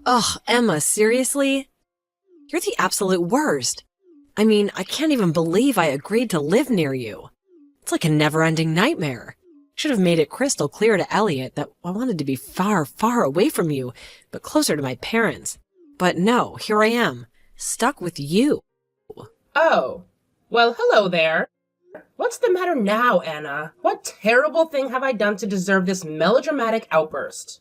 Ugh, Emma, seriously? You're the absolute worst. I mean, I can't even believe I agreed to live near you. It's like a never-ending nightmare. Should have made it crystal clear to Elliot that I wanted to be far, far away from you, but closer to my parents. But no, here I am, stuck with you. Oh, well, hello there. What's the matter now, Anna? What terrible thing have I done to deserve this melodramatic outburst?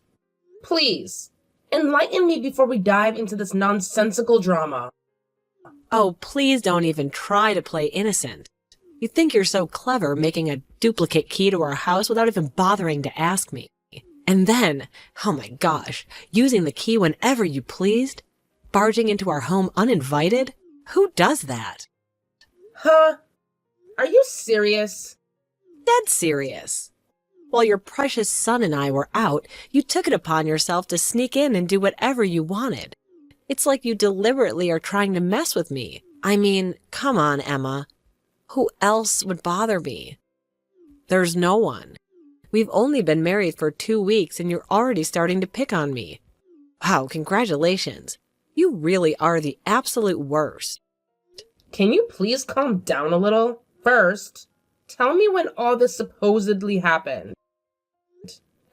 Please, enlighten me before we dive into this nonsensical drama. Oh, please don't even try to play innocent. You think you're so clever making a duplicate key to our house without even bothering to ask me. And then, oh my gosh, using the key whenever you pleased? Barging into our home uninvited? Who does that? Huh? Are you serious? Dead serious. While your precious son and I were out, you took it upon yourself to sneak in and do whatever you wanted. It's like you deliberately are trying to mess with me. I mean, come on, Emma. Who else would bother me? There's no one. We've only been married for 2 weeks and you're already starting to pick on me. Wow, congratulations. You really are the absolute worst. Can you please calm down a little? First, tell me when all this supposedly happened.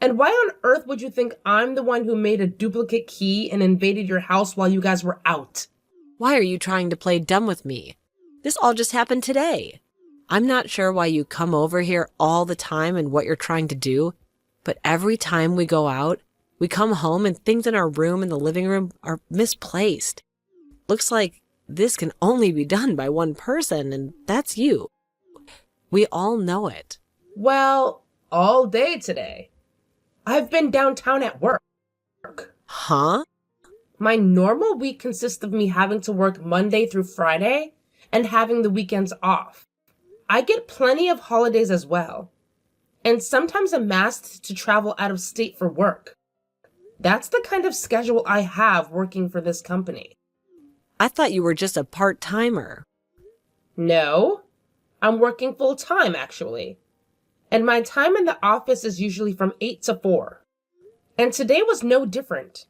And why on earth would you think I'm the one who made a duplicate key and invaded your house while you guys were out? Why are you trying to play dumb with me? This all just happened today. I'm not sure why you come over here all the time and what you're trying to do, but every time we go out, we come home and things in our room and the living room are misplaced. Looks like this can only be done by one person, and that's you. We all know it. Well, all day today. I've been downtown at work. Huh? My normal week consists of me having to work Monday through Friday and having the weekends off. I get plenty of holidays as well, and sometimes I'm asked to travel out of state for work. That's the kind of schedule I have working for this company. I thought you were just a part-timer. No, I'm working full-time actually, and my time in the office is usually from 8 to 4. And today was no different.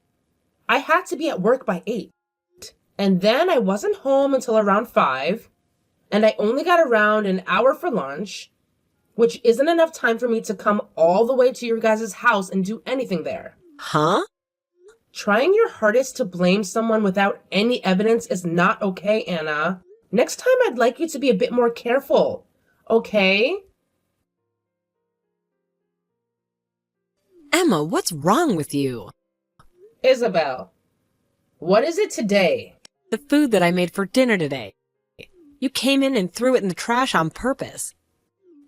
I had to be at work by 8, and then I wasn't home until around 5, and I only got around an hour for lunch, which isn't enough time for me to come all the way to your guys' house and do anything there. Huh? Trying your hardest to blame someone without any evidence is not okay, Anna. Next time I'd like you to be a bit more careful, okay? Emma, what's wrong with you? Isabel, what is it today? The food that I made for dinner today. You came in and threw it in the trash on purpose.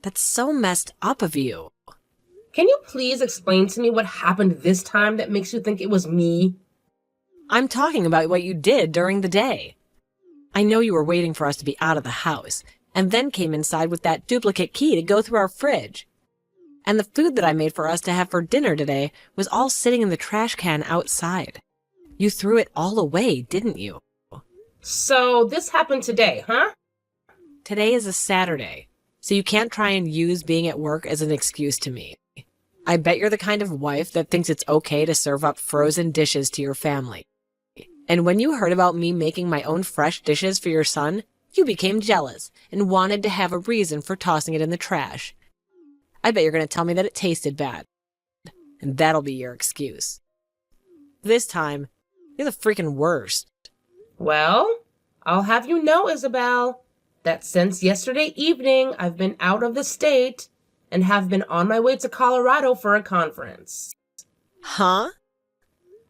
That's so messed up of you. Can you please explain to me what happened this time that makes you think it was me? I'm talking about what you did during the day. I know you were waiting for us to be out of the house, and then came inside with that duplicate key to go through our fridge. And the food that I made for us to have for dinner today was all sitting in the trash can outside. You threw it all away, didn't you? So this happened today, huh? Today is a Saturday, so you can't try and use being at work as an excuse to me. I bet you're the kind of wife that thinks it's okay to serve up frozen dishes to your family. And when you heard about me making my own fresh dishes for your son, you became jealous and wanted to have a reason for tossing it in the trash. I bet you're going to tell me that it tasted bad. And that'll be your excuse. This time, you're the freaking worst. Well, I'll have you know, Isabel, that since yesterday evening I've been out of the state and have been on my way to Colorado for a conference. Huh?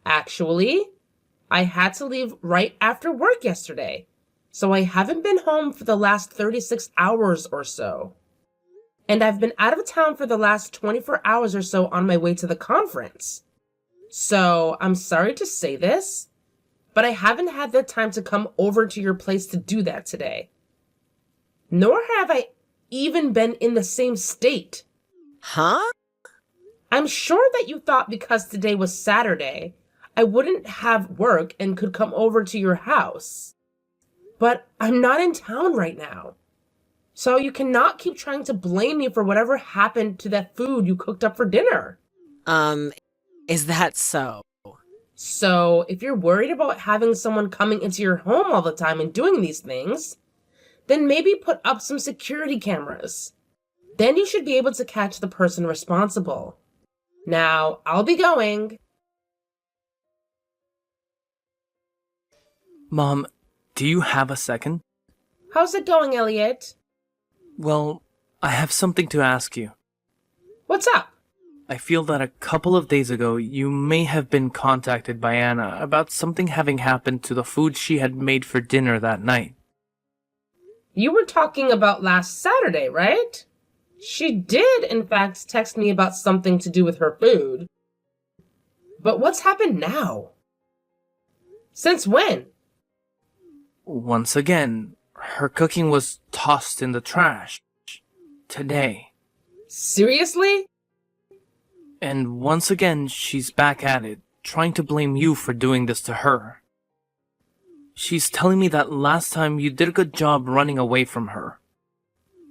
Actually, I had to leave right after work yesterday, so I haven't been home for the last 36 hours or so. And I've been out of town for the last 24 hours or so on my way to the conference. So I'm sorry to say this, but I haven't had the time to come over to your place to do that today. Nor have I even been in the same state. Huh? I'm sure that you thought because today was Saturday, I wouldn't have work and could come over to your house. But I'm not in town right now. So you cannot keep trying to blame me for whatever happened to that food you cooked up for dinner. Is that so? So, if you're worried about having someone coming into your home all the time and doing these things, then maybe put up some security cameras. Then you should be able to catch the person responsible. Now, I'll be going. Mom, do you have a second? How's it going, Elliot? Well, I have something to ask you. What's up? I feel that a couple of days ago you may have been contacted by Anna about something having happened to the food she had made for dinner that night. You were talking about last Saturday, right? She did, in fact, text me about something to do with her food. But what's happened now? Since when? Once again, her cooking was tossed in the trash. Today. Seriously? And once again, she's back at it, trying to blame you for doing this to her. She's telling me that last time you did a good job running away from her.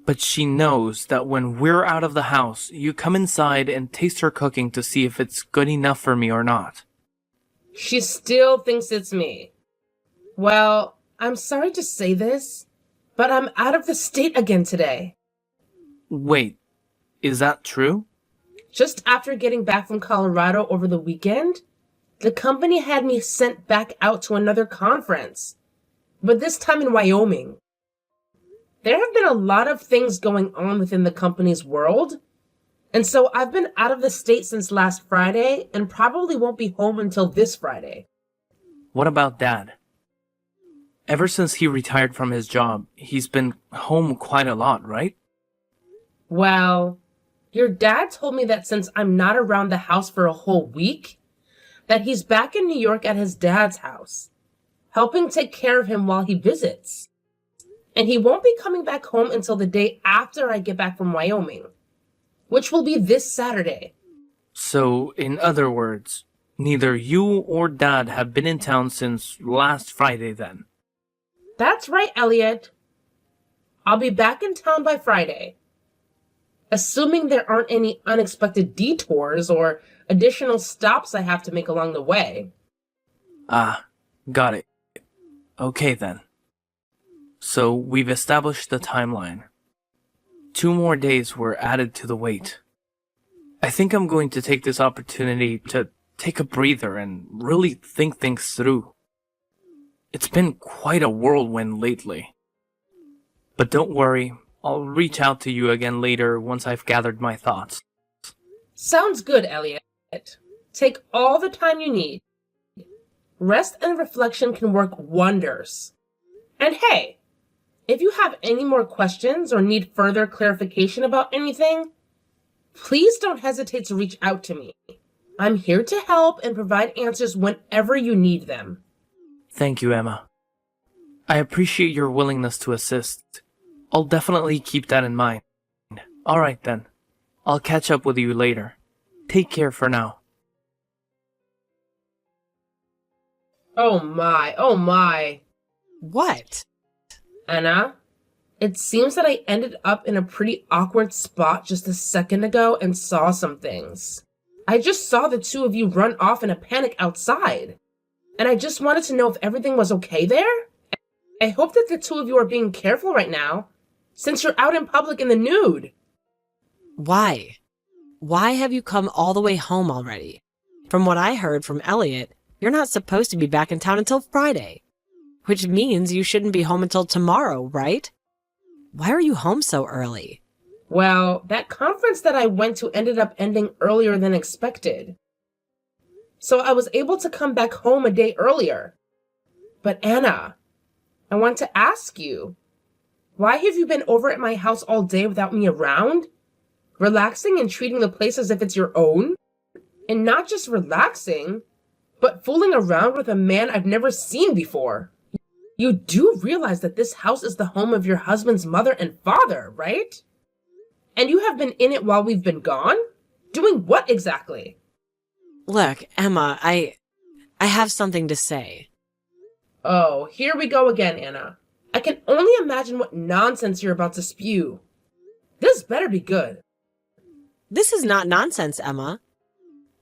But she knows that when we're out of the house, you come inside and taste her cooking to see if it's good enough for me or not. She still thinks it's me. Well, I'm sorry to say this, but I'm out of the state again today. Wait, is that true? Just after getting back from Colorado over the weekend, the company had me sent back out to another conference, but this time in Wyoming. There have been a lot of things going on within the company's world, and so I've been out of the state since last Friday and probably won't be home until this Friday. What about Dad? Ever since he retired from his job, he's been home quite a lot, right? Well, your dad told me that since I'm not around the house for a whole week, that he's back in New York at his dad's house, helping take care of him while he visits. And he won't be coming back home until the day after I get back from Wyoming, which will be this Saturday. So, in other words, neither you or Dad have been in town since last Friday then? That's right, Elliot. I'll be back in town by Friday. Assuming there aren't any unexpected detours or additional stops I have to make along the way. Ah, got it. Okay then. So we've established the timeline. 2 more days were added to the wait. I think I'm going to take this opportunity to take a breather and really think things through. It's been quite a whirlwind lately. But don't worry, I'll reach out to you again later once I've gathered my thoughts. Sounds good, Elliot. Take all the time you need. Rest and reflection can work wonders. And hey, if you have any more questions or need further clarification about anything, please don't hesitate to reach out to me. I'm here to help and provide answers whenever you need them. Thank you, Emma. I appreciate your willingness to assist. I'll definitely keep that in mind. Alright then. I'll catch up with you later. Take care for now. Oh my, oh my. What? Anna, it seems that I ended up in a pretty awkward spot just a second ago and saw some things. I just saw the two of you run off in a panic outside. And I just wanted to know if everything was okay there. I hope that the two of you are being careful right now, since you're out in public in the nude. Why? Why have you come all the way home already? From what I heard from Elliot, you're not supposed to be back in town until Friday. Which means you shouldn't be home until tomorrow, right? Why are you home so early? Well, that conference that I went to ended up ending earlier than expected. So I was able to come back home a day earlier. But Anna, I want to ask you, why have you been over at my house all day without me around? Relaxing and treating the place as if it's your own? And not just relaxing, but fooling around with a man I've never seen before. You do realize that this house is the home of your husband's mother and father, right? And you have been in it while we've been gone? Doing what exactly? Look, Emma, I have something to say. Oh, here we go again, Anna. I can only imagine what nonsense you're about to spew. This better be good. This is not nonsense, Emma.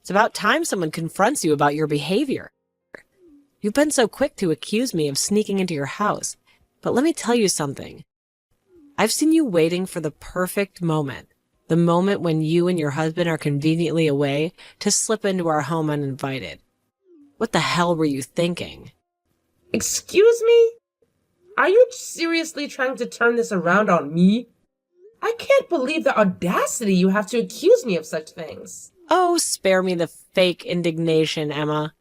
It's about time someone confronts you about your behavior. You've been so quick to accuse me of sneaking into your house, but let me tell you something. I've seen you waiting for the perfect moment, the moment when you and your husband are conveniently away to slip into our home uninvited. What the hell were you thinking? Excuse me? Are you seriously trying to turn this around on me? I can't believe the audacity you have to accuse me of such things. Oh, spare me the fake indignation, Emma.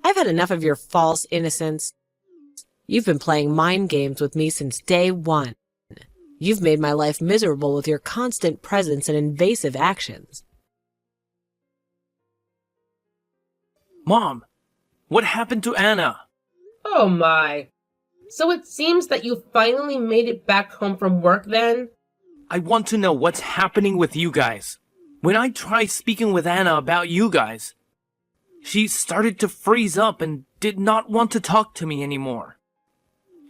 I've had enough of your false innocence. You've been playing mind games with me since day one. You've made my life miserable with your constant presence and invasive actions. Mom, what happened to Anna? Oh my. So it seems that you finally made it back home from work then? I want to know what's happening with you guys. When I tried speaking with Anna about you guys, she started to freeze up and did not want to talk to me anymore.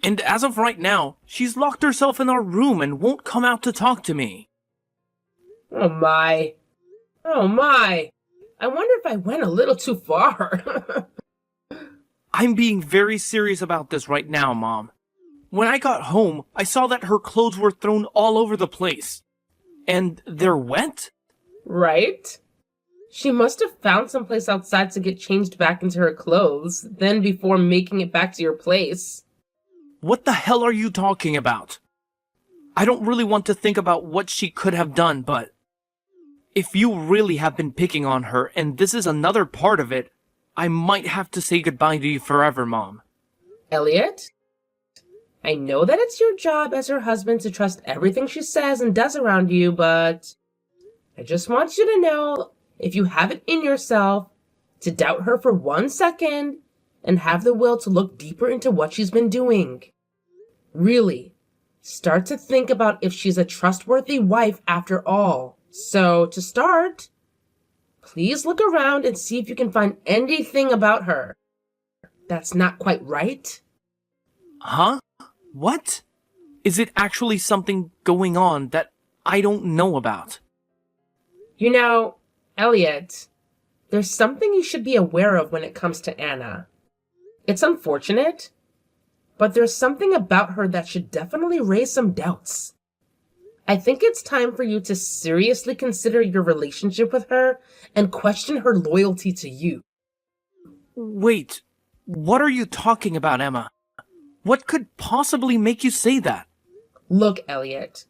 And as of right now, she's locked herself in our room and won't come out to talk to me. Oh my. Oh my. I wonder if I went a little too far. I'm being very serious about this right now, Mom. When I got home, I saw that her clothes were thrown all over the place. And they're wet? Right? She must have found someplace outside to get changed back into her clothes, then before making it back to your place. What the hell are you talking about? I don't really want to think about what she could have done, but if you really have been picking on her and this is another part of it, I might have to say goodbye to you forever, Mom. Elliot? I know that it's your job as her husband to trust everything she says and does around you, but I just want you to know, if you have it in yourself to doubt her for 1 second and have the will to look deeper into what she's been doing, really, start to think about if she's a trustworthy wife after all. So, to start, please look around and see if you can find anything about her that's not quite right. Huh? What? Is it actually something going on that I don't know about? You know, Elliot, there's something you should be aware of when it comes to Anna. It's unfortunate, but there's something about her that should definitely raise some doubts. I think it's time for you to seriously consider your relationship with her and question her loyalty to you. Wait, what are you talking about, Emma? What could possibly make you say that? Look, Elliot,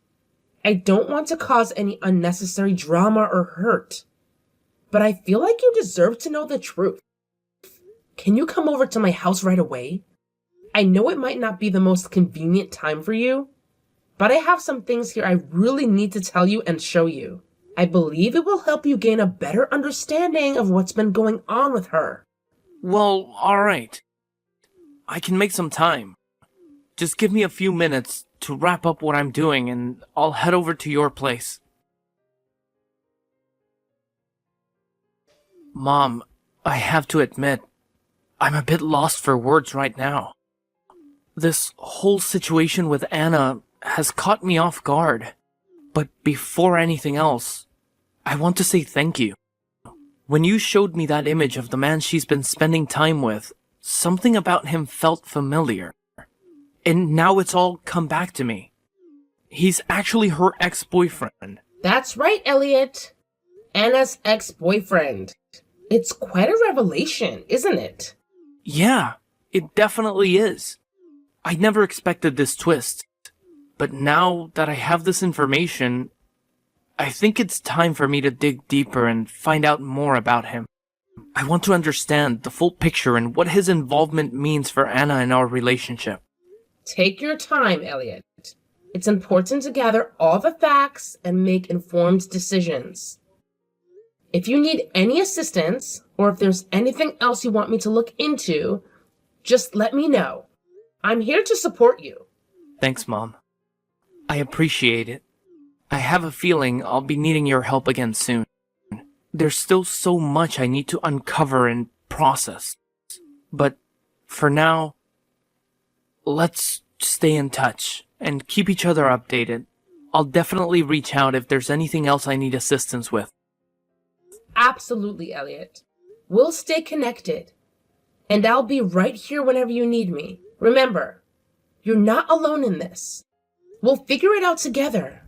I don't want to cause any unnecessary drama or hurt, but I feel like you deserve to know the truth. Can you come over to my house right away? I know it might not be the most convenient time for you, but I have some things here I really need to tell you and show you. I believe it will help you gain a better understanding of what's been going on with her. Well, alright. I can make some time. Just give me a few minutes to wrap up what I'm doing and I'll head over to your place. Mom, I have to admit, I'm a bit lost for words right now. This whole situation with Anna has caught me off guard. But before anything else, I want to say thank you. When you showed me that image of the man she's been spending time with, something about him felt familiar. And now it's all come back to me. He's actually her ex-boyfriend. That's right, Elliot. Anna's ex-boyfriend. It's quite a revelation, isn't it? Yeah, it definitely is. I never expected this twist. But now that I have this information, I think it's time for me to dig deeper and find out more about him. I want to understand the full picture and what his involvement means for Anna and our relationship. Take your time, Elliot. It's important to gather all the facts and make informed decisions. If you need any assistance, or if there's anything else you want me to look into, just let me know. I'm here to support you. Thanks, Mom. I appreciate it. I have a feeling I'll be needing your help again soon. There's still so much I need to uncover and process. But for now, let's stay in touch and keep each other updated. I'll definitely reach out if there's anything else I need assistance with. Absolutely, Elliot. We'll stay connected. And I'll be right here whenever you need me. Remember, you're not alone in this. We'll figure it out together.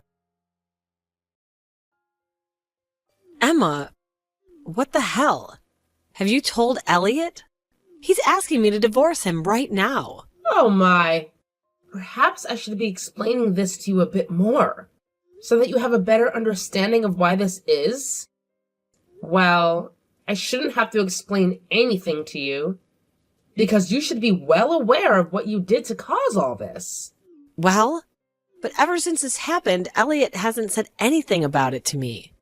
Emma, what the hell? Have you told Elliot? He's asking me to divorce him right now. Oh my. Perhaps I should be explaining this to you a bit more, so that you have a better understanding of why this is. Well, I shouldn't have to explain anything to you, because you should be well aware of what you did to cause all this. Well, but ever since this happened, Elliot hasn't said anything about it to me.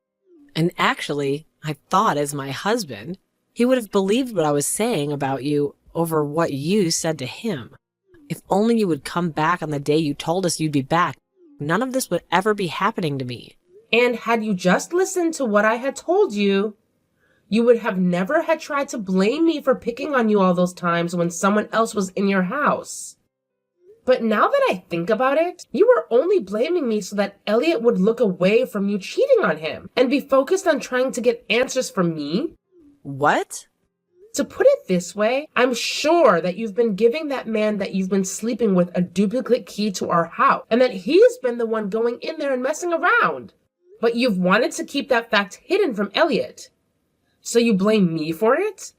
And actually, I thought as my husband, he would have believed what I was saying about you over what you said to him. If only you would come back on the day you told us you'd be back, none of this would ever be happening to me. And had you just listened to what I had told you, you would have never had tried to blame me for picking on you all those times when someone else was in your house. But now that I think about it, you were only blaming me so that Elliot would look away from you cheating on him and be focused on trying to get answers from me. What? To put it this way, I'm sure that you've been giving that man that you've been sleeping with a duplicate key to our house, and that he's been the one going in there and messing around. But you've wanted to keep that fact hidden from Elliot. So you blame me for it?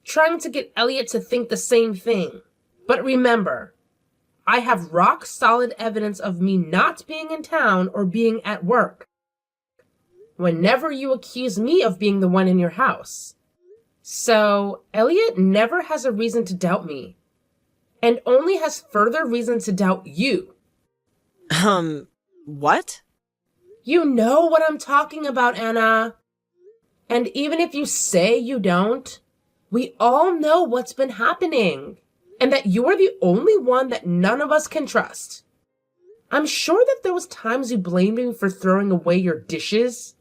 Trying to get Elliot to think the same thing. But remember, I have rock solid evidence of me not being in town or being at work. Whenever you accuse me of being the one in your house. So, Elliot never has a reason to doubt me, and only has further reason to doubt you. What? You know what I'm talking about, Anna. And even if you say you don't, we all know what's been happening, and that you're the only one that none of us can trust. I'm sure that there was times you blamed me for throwing away your dishes.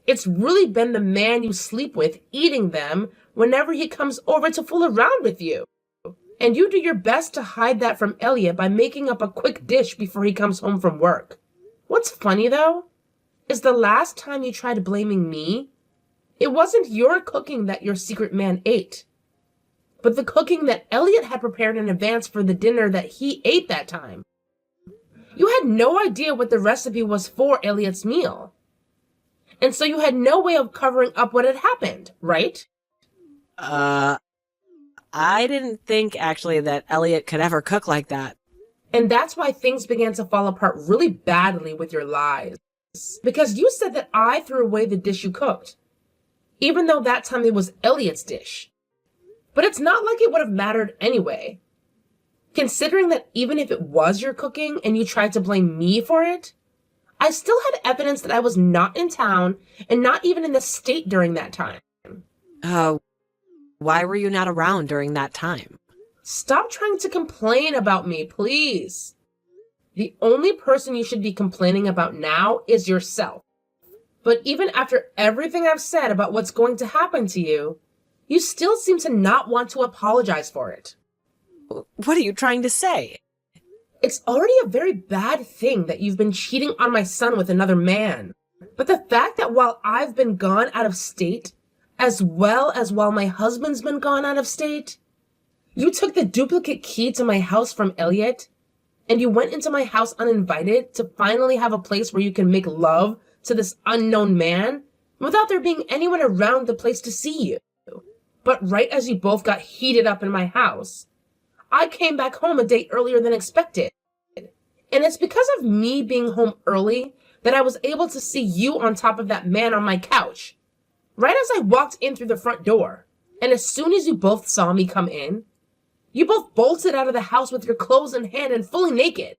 It's really been the man you sleep with eating them whenever he comes over to fool around with you. And you do your best to hide that from Elliot by making up a quick dish before he comes home from work. What's funny though, is the last time you tried blaming me, it wasn't your cooking that your secret man ate, but the cooking that Elliot had prepared in advance for the dinner that he ate that time. You had no idea what the recipe was for Elliot's meal. And so you had no way of covering up what had happened, right? I didn't think actually that Elliot could ever cook like that. And that's why things began to fall apart really badly with your lies. Because you said that I threw away the dish you cooked, even though that time it was Elliot's dish. But it's not like it would have mattered anyway. Considering that even if it was your cooking and you tried to blame me for it, I still had evidence that I was not in town and not even in the state during that time. Why were you not around during that time? Stop trying to complain about me, please. The only person you should be complaining about now is yourself. But even after everything I've said about what's going to happen to you, you still seem to not want to apologize for it. What are you trying to say? It's already a very bad thing that you've been cheating on my son with another man. But the fact that while I've been gone out of state, as well as while my husband's been gone out of state, you took the duplicate key to my house from Elliot, and you went into my house uninvited to finally have a place where you can make love to this unknown man without there being anyone around the place to see you. But right as you both got heated up in my house, I came back home a day earlier than expected. And it's because of me being home early that I was able to see you on top of that man on my couch, right as I walked in through the front door. And as soon as you both saw me come in, you both bolted out of the house with your clothes in hand and fully naked.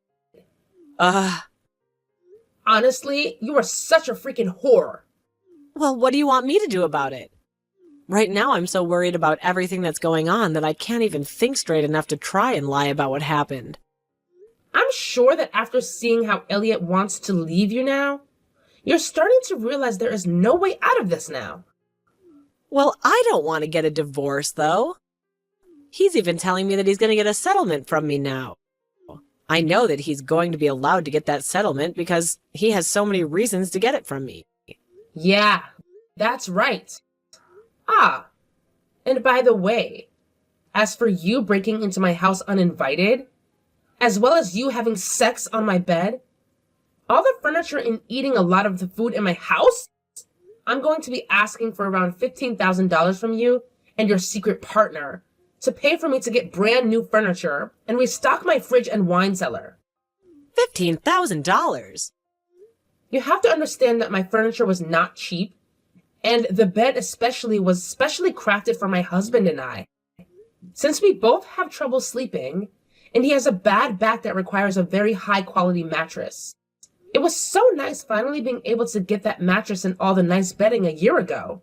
Honestly, you are such a freaking whore. Well, what do you want me to do about it? Right now, I'm so worried about everything that's going on that I can't even think straight enough to try and lie about what happened. I'm sure that after seeing how Elliot wants to leave you now, you're starting to realize there is no way out of this now. Well, I don't want to get a divorce, though. He's even telling me that he's going to get a settlement from me now. I know that he's going to be allowed to get that settlement because he has so many reasons to get it from me. Yeah, that's right. And by the way, As for you breaking into my house uninvited, as well as you having sex on my bed, all the furniture and eating a lot of the food in my house, I'm going to be asking for around $15,000 from you and your secret partner to pay for me to get brand new furniture and restock my fridge and wine cellar. $15,000? You have to understand that my furniture was not cheap, and the bed especially was specially crafted for my husband and I. Since we both have trouble sleeping, and he has a bad back that requires a very high quality mattress. It was so nice finally being able to get that mattress and all the nice bedding a year ago.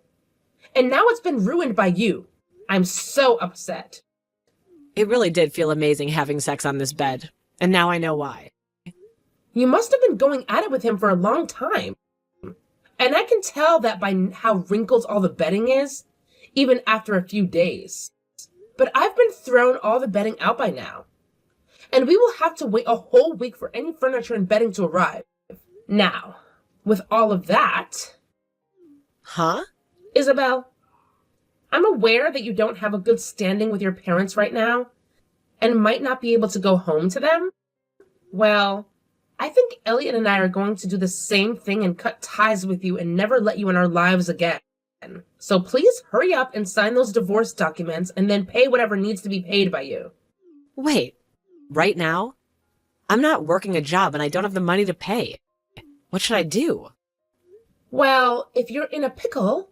And now it's been ruined by you. I'm so upset. It really did feel amazing having sex on this bed, and now I know why. You must have been going at it with him for a long time. And I can tell that by how wrinkled all the bedding is, even after a few days. But I've been thrown all the bedding out by now. And we will have to wait a whole week for any furniture and bedding to arrive. Now, with all of that... Huh? Isabel, I'm aware that you don't have a good standing with your parents right now, and might not be able to go home to them. Well, I think Elliot and I are going to do the same thing and cut ties with you and never let you in our lives again. So please hurry up and sign those divorce documents and then pay whatever needs to be paid by you. Wait, right now? I'm not working a job and I don't have the money to pay. What should I do? Well, if you're in a pickle,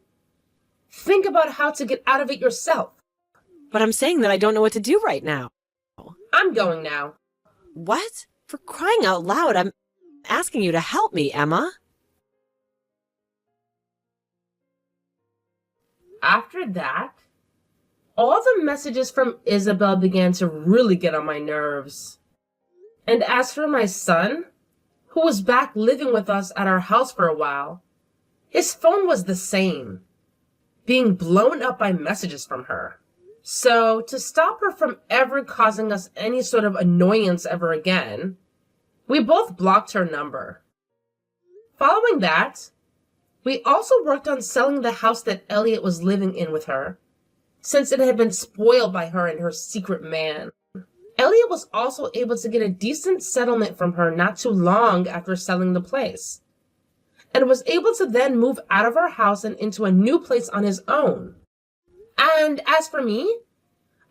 think about how to get out of it yourself. But I'm saying that I don't know what to do right now. I'm going now. What? For crying out loud, I'm asking you to help me, Emma. After that, all the messages from Isabel began to really get on my nerves. And as for my son, who was back living with us at our house for a while, his phone was the same, being blown up by messages from her. So, to stop her from ever causing us any sort of annoyance ever again, we both blocked her number. Following that, we also worked on selling the house that Elliot was living in with her, since it had been spoiled by her and her secret man. Elliot was also able to get a decent settlement from her not too long after selling the place, and was able to then move out of our house and into a new place on his own. And as for me,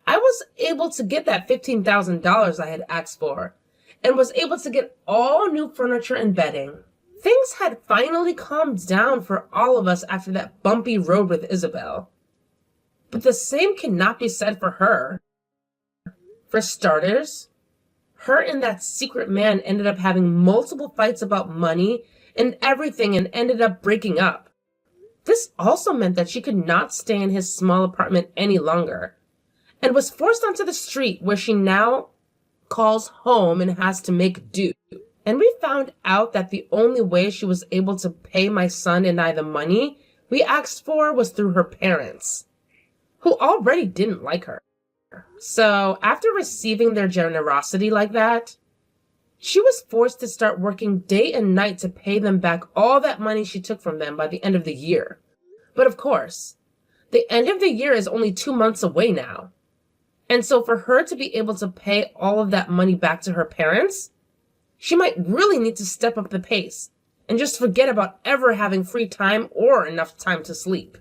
I was able to get that $15,000 I had asked for, and was able to get all new furniture and bedding. Things had finally calmed down for all of us after that bumpy road with Isabel. But the same cannot be said for her. For starters, her and that secret man ended up having multiple fights about money and everything and ended up breaking up. This also meant that she could not stay in his small apartment any longer, and was forced onto the street where she now calls home and has to make do. And we found out that the only way she was able to pay my son and I the money we asked for was through her parents, who already didn't like her. So after receiving their generosity like that, she was forced to start working day and night to pay them back all that money she took from them by the end of the year. But of course, the end of the year is only 2 months away now. And so for her to be able to pay all of that money back to her parents, she might really need to step up the pace and just forget about ever having free time or enough time to sleep.